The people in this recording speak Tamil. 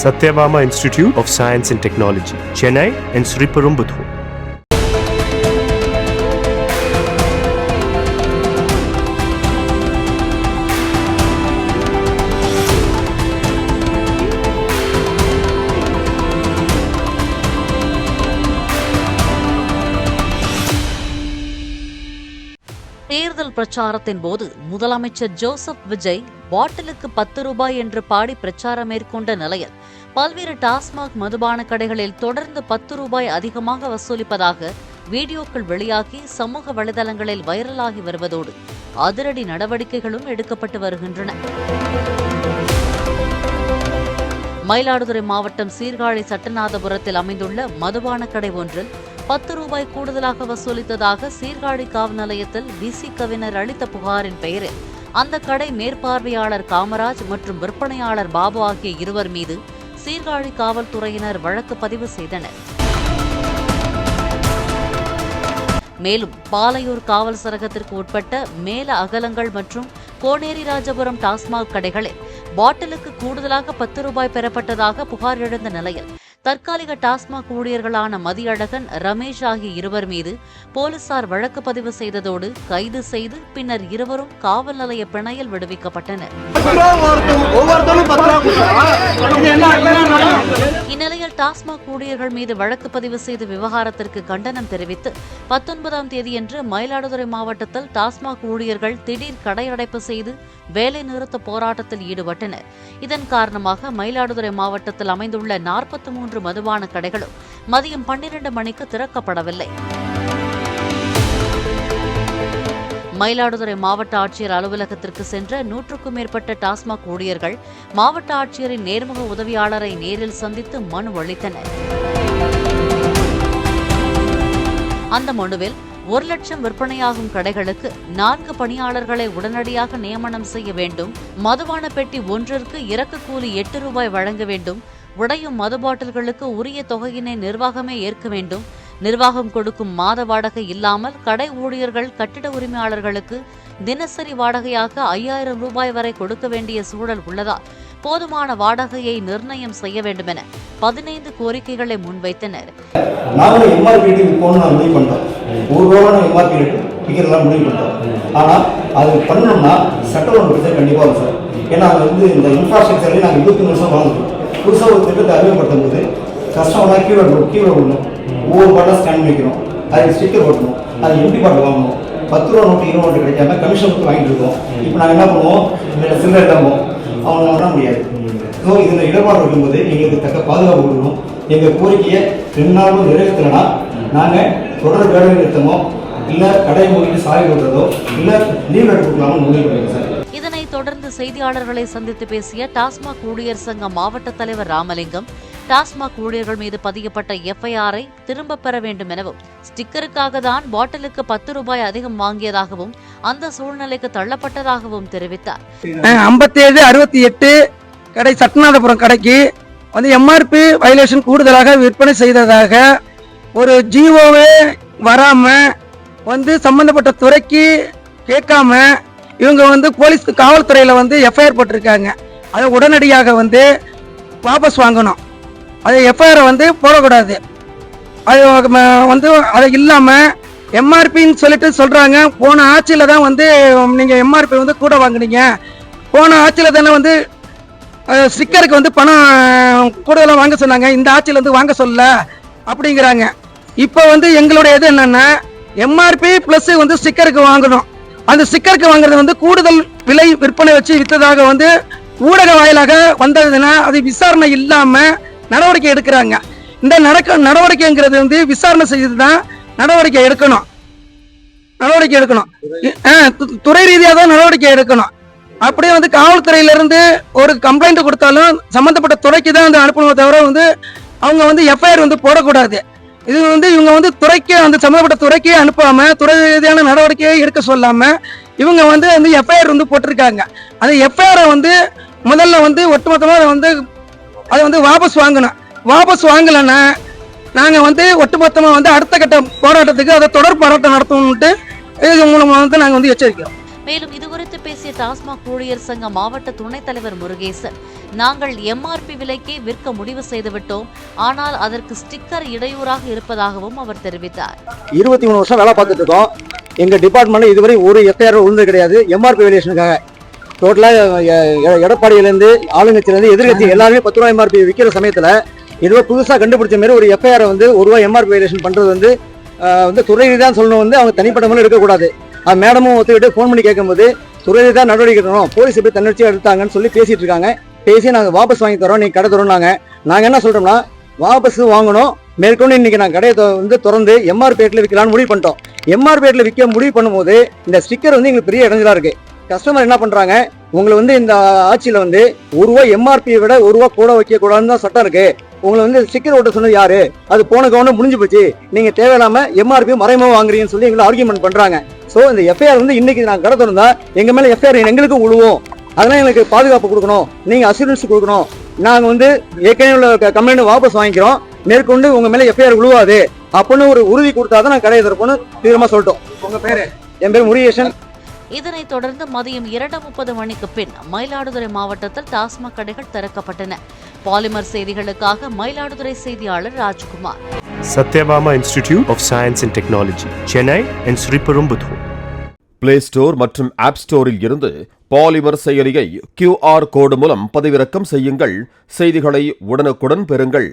Satyabama Institute of Science and Technology, Chennai and Sriperumbudur. தேர்தல் பிரச்சாரத்தின் போது முதலமைச்சர் ஜோசப் விஜய் பாட்டிலுக்கு 10 ரூபாய் என்று பாடி பிரச்சாரம் மேற்கொண்ட நிலையில் பல்வேறு டாஸ்மாக் மதுபான கடைகளில் தொடர்ந்து 10 ரூபாய் அதிகமாக வசூலிப்பதாக வீடியோக்கள் வெளியாகி சமூக வலைதளங்களில் வைரலாகி வருவதோடு அதிரடி நடவடிக்கைகளும் எடுக்கப்பட்டு வருகின்றன. மயிலாடுதுறை மாவட்டம் சீர்காழி சட்டநாதபுரத்தில் அமைந்துள்ள மதுபான கடை ஒன்றில் 10 ரூபாய் கூடுதலாக வசூலித்ததாக சீர்காழி காவல் நிலையத்தில் விசிகவினர் அளித்த புகாரின் பெயரில் அந்த கடை மேற்பார்வையாளர் காமராஜ் மற்றும் விற்பனையாளர் பாபு ஆகிய இருவர் மீது சீர்காழி காவல்துறையினர் வழக்கு பதிவு செய்தனர். மேலும் பாலையூர் காவல் சரகத்திற்கு உட்பட்ட மேல அகலங்கள் மற்றும் கோனேரி ராஜபுரம் டாஸ்மாக் கடைகளில் பாட்டிலுக்கு கூடுதலாக 10 ரூபாய் பெறப்பட்டதாக புகார் எழுந்த நிலையில் தற்காலிக டாஸ்மாக் ஊழியர்களான மதியழகன், ரமேஷ் ஆகிய இருவர் மீது போலீசார் வழக்கு பதிவு செய்ததோடு கைது செய்து பின்னர் இருவரும் காவல் நிலைய பிணையில் விடுவிக்கப்பட்டனர். இந்நிலையில் டாஸ்மாக் ஊழியர்கள் மீது வழக்கு பதிவு செய்த விவகாரத்திற்கு கண்டனம் தெரிவித்து 19ஆம் தேதியன்று மயிலாடுதுறை மாவட்டத்தில் டாஸ்மாக் ஊழியர்கள் திடீர் கடையடைப்பு செய்து வேலை நிறுத்த போராட்டத்தில் ஈடுபட்டனர். இதன் காரணமாக மயிலாடுதுறை மாவட்டத்தில் அமைந்துள்ள 43 மதுபான கடைகளும் மதியம் 12 மணிக்கு திறக்கப்படவில்லை. மயிலாடுதுறை மாவட்ட ஆட்சியர் அலுவலகத்திற்கு சென்ற 100க்கும் மேற்பட்ட டாஸ்மாக் ஊழியர்கள் மாவட்ட ஆட்சியரின் நேர்முக உதவியாளரை நேரில் சந்தித்து மனு அளித்தனர். அந்த மனுவில் 1 லட்சம் விற்பனையாகும் கடைகளுக்கு 4 பணியாளர்களை உடனடியாக நியமனம் செய்ய வேண்டும், மதுபான பெட்டி ஒன்றிற்கு இறக்கு கூலி 8 ரூபாய் வழங்க வேண்டும், உடையும் மது பாட்டில்களுக்கு உரிய தொகையினை நிர்வாகமே ஏற்க வேண்டும், நிர்வாகம் கொடுக்கும் மாத வாடகை இல்லாமல் கடை ஊழியர்கள் கட்டிட உரிமையாளர்களுக்கு தினசரி வாடகையாக 5000 ரூபாய் வரை கொடுக்க வேண்டிய சூழல் உள்ளதால் போதுமான வாடகையை நிர்ணயம் செய்ய வேண்டும் என 15 கோரிக்கைகளை முன்வைத்தனர். புதுசாக ஒரு திட்டத்தை அறிமுகப்படுத்தும் போது கஸ்டமர்லாம் கீழே விடணும், ஒவ்வொரு பாட்டில் ஸ்கேன் பண்ணிக்கணும், அதுக்கு ஸ்டிக்கர் ஓட்டணும், அது எம்டி பாட்டில் வாங்கணும், 10 ரூபா நோட்டு 20 நோட்டு கிடைக்காம கமிஷன் கொடுத்து வாங்கிட்டு இருக்கோம். இப்போ நாங்கள் என்ன பண்ணுவோம், இதில் சில்லறை இல்லாமல் அவங்க பண்ண முடியாது. ஸோ இதில் இடர்பாடு இருக்கும்போது எங்களுக்கு தக்க பாதுகாப்பு கொடுக்கணும். எங்கள் கோரிக்கையை 2 நாளும் நிறைவேற்றலைன்னா நாங்கள் தொடர் வேலை நிறுத்தமோ இல்லை கடையை மூடிட்டு சாவி கொடுறதோ இல்லை லீவ் லெட்டர் கொடுக்கலாமோ முடிவு பண்ணுங்க சார். இதனைத் தொடர்ந்து செய்தியாளர்களை சந்தித்து பேசிய டாஸ்மாக் ஊழியர் சங்க மாவட்ட தலைவர் ராமலிங்கம், டாஸ்மாக் ஊழியர்கள் மீது பதியப்பட்ட FIR-ஐ திரும்பப் பெற வேண்டும் எனவும், ஸ்டிக்கருக்காக தான் பாட்டிலுக்கு 10 ரூபாய் அதிகம் வாங்கியதாகவும் அந்த சூழ்நிலைக்கு தள்ளப்பட்டதாகவும் தெரிவித்தார். 5768 கடை சட்டநாதபுரம் கடைக்கு MRP வயலேஷன் கூடுதலாக விற்பனை செய்ததாக ஒரு ஜிஓவே வராம சம்பந்தப்பட்ட துறைக்கு கேட்காம இவங்க போலீஸ் காவல்துறையில FIR போட்டிருக்காங்க. அதை உடனடியாக வாபஸ் வாங்கணும். அது FIR போடக்கூடாது. அது அது இல்லாம MRPன்னு சொல்லிட்டு சொல்றாங்க. போன ஆட்சியில தான் நீங்க MRP கூட வாங்குனீங்க, போன ஆட்சியில தானே ஸ்டிக்கருக்கு பணம் கூடுதலாக வாங்க சொன்னாங்க, இந்த ஆட்சியில வாங்க சொல்ல அப்படிங்கிறாங்க. இப்போ எங்களுடைய இது என்னன்னா MRP பிளஸ் ஸ்டிக்கருக்கு வாங்கணும். அந்த ஸ்டிக்கருக்கு வாங்குறது கூடுதல் விலை விற்பனை வச்சு வித்ததாக ஊடக வாயிலாக வந்ததுன்னா அது விசாரணை இல்லாம நடவடிக்கை எடுக்கிறாங்க. இந்த நடவடிக்கைங்கிறது விசாரணை செய்துதான் நடவடிக்கை எடுக்கணும். துறை ரீதியாக தான் நடவடிக்கை எடுக்கணும். அப்படியே காவல்துறையிலிருந்து ஒரு கம்ப்ளைண்ட் கொடுத்தாலும் சம்பந்தப்பட்ட துறைக்கு தான் அனுப்பணுமே தவிர அவங்க FIR போடக்கூடாது. இது இவங்க துறைக்கு சம்பந்தப்பட்ட துறைக்கே அனுப்பாம துறை ரீதியான நடவடிக்கையை எடுக்க சொல்லாம இவங்க FIR போட்டிருக்காங்க. அந்த FIR முதல்ல ஒட்டுமொத்தமா அதை வாபஸ் வாங்கணும். வாபஸ் வாங்கலைன்னா நாங்க ஒட்டுமொத்தமா அடுத்த கட்ட போராட்டத்துக்கு அதை தொடர் போராட்டம் நடத்தணும்ட்டு இது மூலமா நாங்க எச்சரிக்கிறோம். மேலும் இதுகுறித்து பேசிய டாஸ்மாக் ஊழியர் சங்க மாவட்ட துணைத் தலைவர் முருகேசன், நாங்கள் எம்ஆர்பி விலைக்கே விற்க முடிவு செய்துவிட்டோம், ஆனால் அதற்கு ஸ்டிக்கர் இடையூறாக இருப்பதாகவும் அவர் தெரிவித்தார். 23 வருஷம் வேலை பார்த்துட்டு இருக்கோம். எங்க டிபார்ட்மெண்ட்ல இதுவரை ஒரு FIR உழுந்து கிடையாது. எம்ஆர்பி வேரியேஷனுக்காக டோட்டலா எடப்பாடியிலேருந்து ஆளுங்கட்சியிலேருந்து எதிர்கட்சி எல்லாருமே 10 ரூபாய் எம்ஆர்பி விற்கிற சமயத்துல ஏதோ புதுசா கண்டுபிடிச்ச மாதிரி ஒரு FIR வந்து 1 ரூபாய் எம்ஆர்பி வேரியேஷன் பண்றது வந்து துறை ரீதியாக சொல்லணும், வந்து அவங்க தனிப்பட்ட முறையில் எடுக்கக்கூடாது. மேடமும் ஒத்துக்கிட்டு ஃபோன் பண்ணி கேட்கும்போது துறை ரீதியாக நடவடிக்கை எடுக்கணும், போலீஸ் எப்படி தன்னெழுச்சியாக எடுத்தாங்கன்னு சொல்லி பேசிட்டு இருக்காங்க. பேசி நாங்கள் வாபஸ் வாங்கி தரோம், நீங்க கடை தரோம். நாங்கள் என்ன சொல்றோம்னா வாபஸ் வாங்கணும். மேற்கொண்டு இன்னைக்கு நாங்கள் கடையை வந்து திறந்து எம்ஆர்பி ரேட்ல விற்கலாம்னு முடிவு பண்ணிட்டோம். எம்ஆர்பி ரேட்ல விற்க முடிவு பண்ணும்போது இந்த ஸ்டிக்கர் வந்து எங்களுக்கு பெரிய இடைஞ்சலா இருக்கு. கஸ்டமர் என்ன பண்றாங்க, உங்களை வந்து இந்த ஆட்சியில வந்து 1 ரூபாய் எம்ஆர்பியை விட 1 ரூபாய் கூட வைக்க கூடாதுன்னு தான் சட்டம் இருக்கு. உங்களை வந்து ஸ்டிக்கர் ஓட்ட சொன்னது யாரு, அது போன கவனம் முடிஞ்சு போச்சு, நீங்க தேவையில்லாம எம்ஆர்பி மறைமுக வாங்குறீங்கன்னு சொல்லி எங்களை ஆர்கியூமெண்ட் பண்றாங்க. ஸோ இந்த FIR வந்து இன்னைக்கு நாங்கள் கடை திறந்தா எங்க மேல FIR எங்களுக்கும் உழுவோம். அதெல்லாம் எங்களுக்கு பாதுகாப்பு கொடுக்கணும், நீங்க அசூரன்ஸ் கொடுக்கணும். நாங்க வந்து ஏற்கனவே உள்ள கம்ப்ளைண்ட் வாபஸ் வாங்கிக்கிறோம், மேற்கொண்டு உங்க மேல FIR உழுவாது அப்படின்னு ஒரு உறுதி கொடுத்தாதான் நாங்கள் கடையை திறப்போம்னு தீவிரமா சொல்லிட்டோம். உங்க பேரு? என் பேர் முருகேசன். இதனைத் தொடர்ந்து மதியம் 2:30 மணிக்கு பின் மயிலாடுதுறை மாவட்டத்தில் டாஸ்மாக் கடைகள் திறக்கப்பட்டன. பாலிமர் செய்திகளுக்காக மயிலாடுதுறை செய்தியாளர் Rajkumar. Satyabama Institute of Science and Technology, Chennai and Sriperumbudur. Play store மற்றும் ஆப் ஸ்டோரில் இருந்து பாலிமர் செயலியை QR கோடு மூலம் பதிவிறக்கம் செய்யுங்கள். செய்திகளை உடனுக்குடன் பெறுங்கள்.